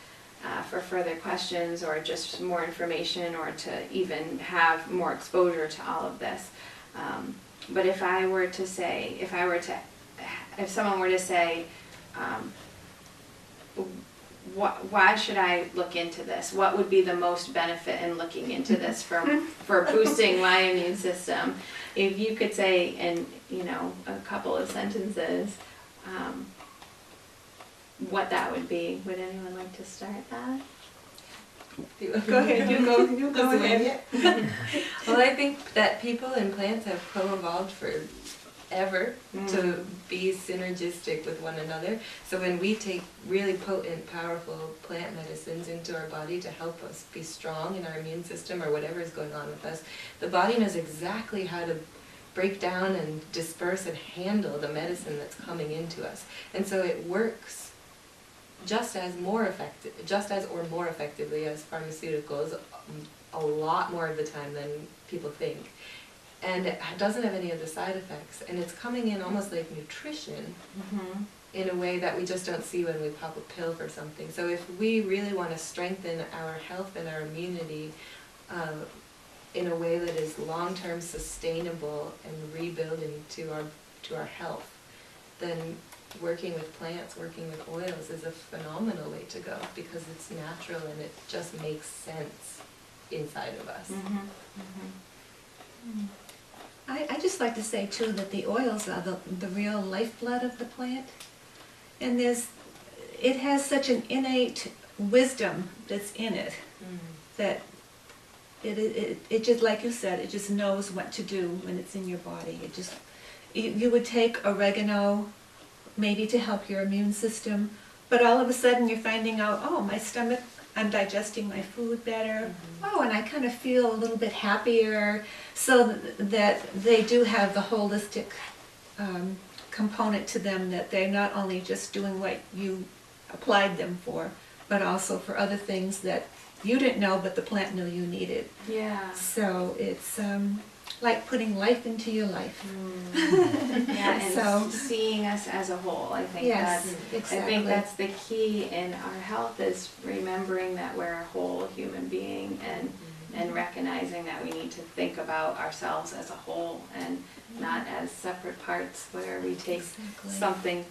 for further questions or just more information, or to even have more exposure to all of this. But if someone were to say, why should I look into this? What would be the most benefit in looking into this for boosting my immune system? If you could say in a couple of sentences what that would be. Would anyone like to start that? Go ahead, you go ahead. Well, I think that people and plants have co-evolved forever to be synergistic with one another. So when we take really potent, powerful plant medicines into our body to help us be strong in our immune system or whatever is going on with us, the body knows exactly how to break down and disperse and handle the medicine that's coming into us. And so it works just as or more effectively as pharmaceuticals a lot more of the time than people think. And it doesn't have any of the side effects. And it's coming in almost like nutrition in a way that we just don't see when we pop a pill for something. So if we really want to strengthen our health and our immunity in a way that is long-term sustainable and rebuilding to our health, then working with plants, working with oils is a phenomenal way to go, because it's natural and it just makes sense inside of us. I just like to say too that the oils are the real lifeblood of the plant, and it has such an innate wisdom that's in it that it just, like you said, it just knows what to do when it's in your body. You would take oregano maybe to help your immune system, but all of a sudden you're finding out, oh, my stomach, I'm digesting my food better. Oh, and I kind of feel a little bit happier. So that they do have the holistic component to them, that they're not only just doing what you applied them for, but also for other things that you didn't know but the plant knew you needed. Yeah. So it's like putting life into your life. Yeah, and So- seeing us as a whole, I think Yes, that's, exactly. I think that's the key in our health, is remembering that we're a whole human being, and recognizing that we need to think about ourselves as a whole and not as separate parts where we take Exactly. something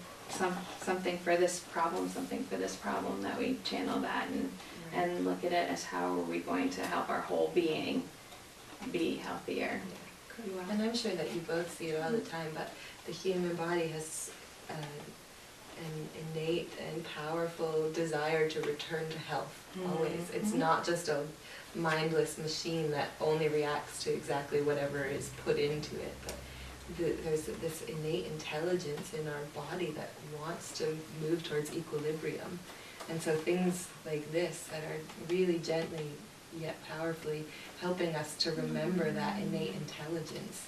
for this problem, that we channel that and look at it as how are we going to help our whole being be healthier. And I'm sure that you both see it all the time, but the human body has an innate and powerful desire to return to health, always. It's not just a mindless machine that only reacts to exactly whatever is put into it, but there's this innate intelligence in our body that wants to move towards equilibrium. And so things like this that are really gently yet powerfully helping us to remember that innate intelligence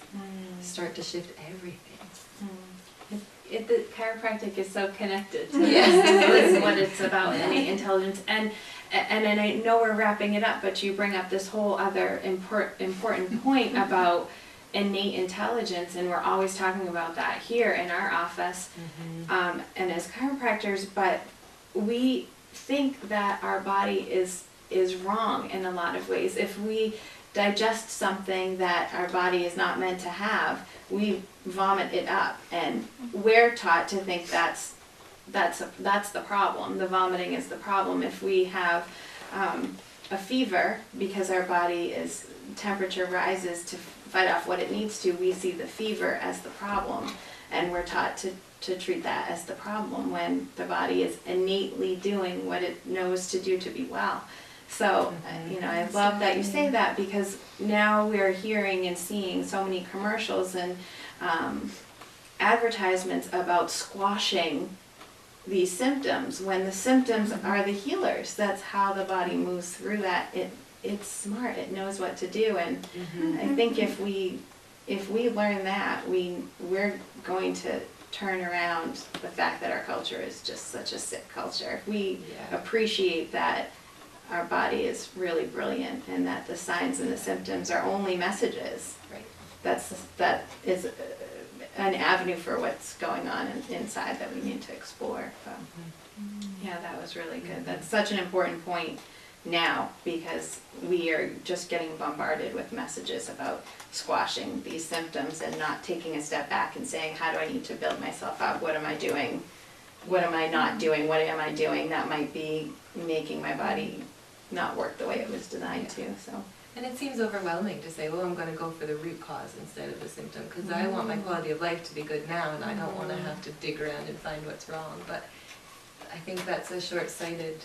start to shift everything. The chiropractic is so connected to Yes. what it's about, innate intelligence. And I know we're wrapping it up, but you bring up this whole other important point about innate intelligence, and we're always talking about that here in our office and as chiropractors, but we think that our body is wrong in a lot of ways. If we digest something that our body is not meant to have, we vomit it up, and we're taught to think that's the problem. The vomiting is the problem. If we have a fever because our body is temperature rises to fight off what it needs to, we see the fever as the problem, and we're taught to treat that as the problem when the body is innately doing what it knows to do to be well. So, I love that you say that, because now we're hearing and seeing so many commercials and advertisements about squashing these symptoms, when the symptoms are the healers. That's how the body moves through that. It's smart, it knows what to do, and I think if we learn that, we're going to turn around the fact that our culture is just such a sick culture. If we appreciate that our body is really brilliant and that the signs and the symptoms are only messages, Right. that is an avenue for what's going on inside that we need to explore. So, yeah, that was really good. That's such an important point now, because we are just getting bombarded with messages about squashing these symptoms and not taking a step back and saying, how do I need to build myself up? What am I doing? What am I not doing? What am I doing that might be making my body not work the way it was designed to? So. And it seems overwhelming to say, well, I'm going to go for the root cause instead of the symptom, because I want my quality of life to be good now, and I don't want to have to dig around and find what's wrong. But I think that's a short-sighted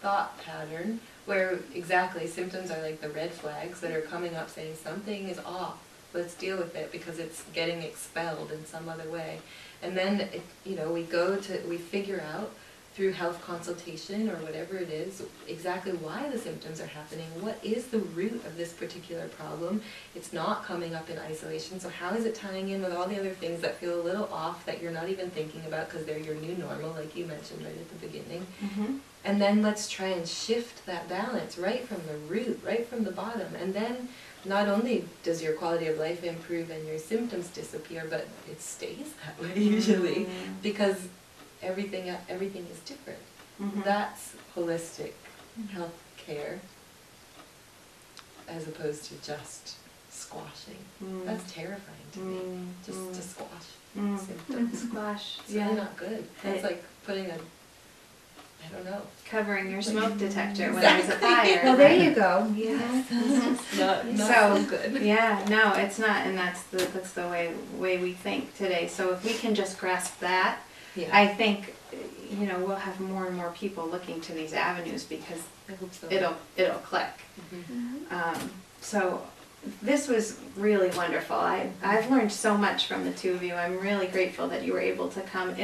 thought pattern, where exactly symptoms are like the red flags that are coming up saying something is off. Let's deal with it because it's getting expelled in some other way. And then, we figure out through health consultation or whatever it is, exactly why the symptoms are happening. What is the root of this particular problem? It's not coming up in isolation, so how is it tying in with all the other things that feel a little off that you're not even thinking about because they're your new normal, like you mentioned right at the beginning? And then let's try and shift that balance right from the root, right from the bottom. And then not only does your quality of life improve and your symptoms disappear, but it stays that way usually, because everything is different. That's holistic health care, as opposed to just squashing. That's terrifying to me, just to squash symptoms. Squash. It's really not good. It's like putting I don't know. Covering your smoke detector when there's a fire. Well, there you go. Not So, so good. Yeah, no, it's not, and that's the way we think today. So if we can just grasp that, Yeah. I think we'll have more and more people looking to these avenues, because I hope so. it'll click. So this was really wonderful. I've learned so much from the two of you. I'm really grateful that you were able to come.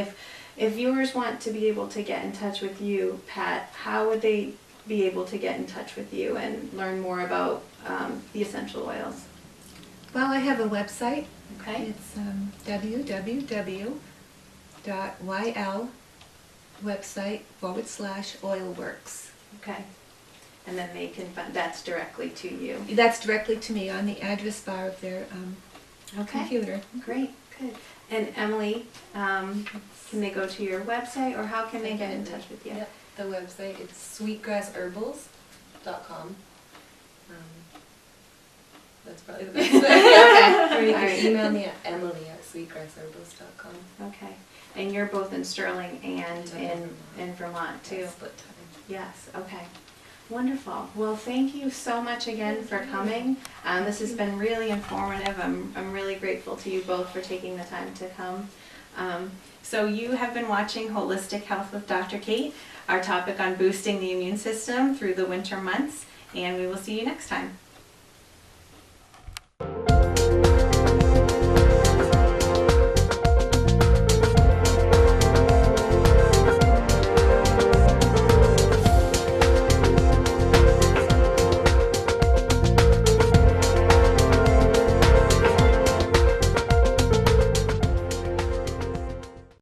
If viewers want to be able to get in touch with you, Pat, how would they be able to get in touch with you and learn more about the essential oils? Well, I have a website. Okay. It's www.ylwebsite/oilworks. Okay. and then they can find, that's directly to you. That's directly to me on the address bar of their Okay, computer. great, good. And Emily, can they go to your website, or how can they get in touch with you? Yep, the website, it's sweetgrassherbals.com. That's probably the best way. Okay. Or you All can right. email me at emily@sweetgrassherbals.com. Okay, and you're both in Sterling and in Vermont too? Split time. Yes, okay. Wonderful. Well, thank you so much again for coming. This has been really informative. I'm really grateful to you both for taking the time to come. So you have been watching Holistic Health with Dr. Kate, our topic on boosting the immune system through the winter months, and we will see you next time.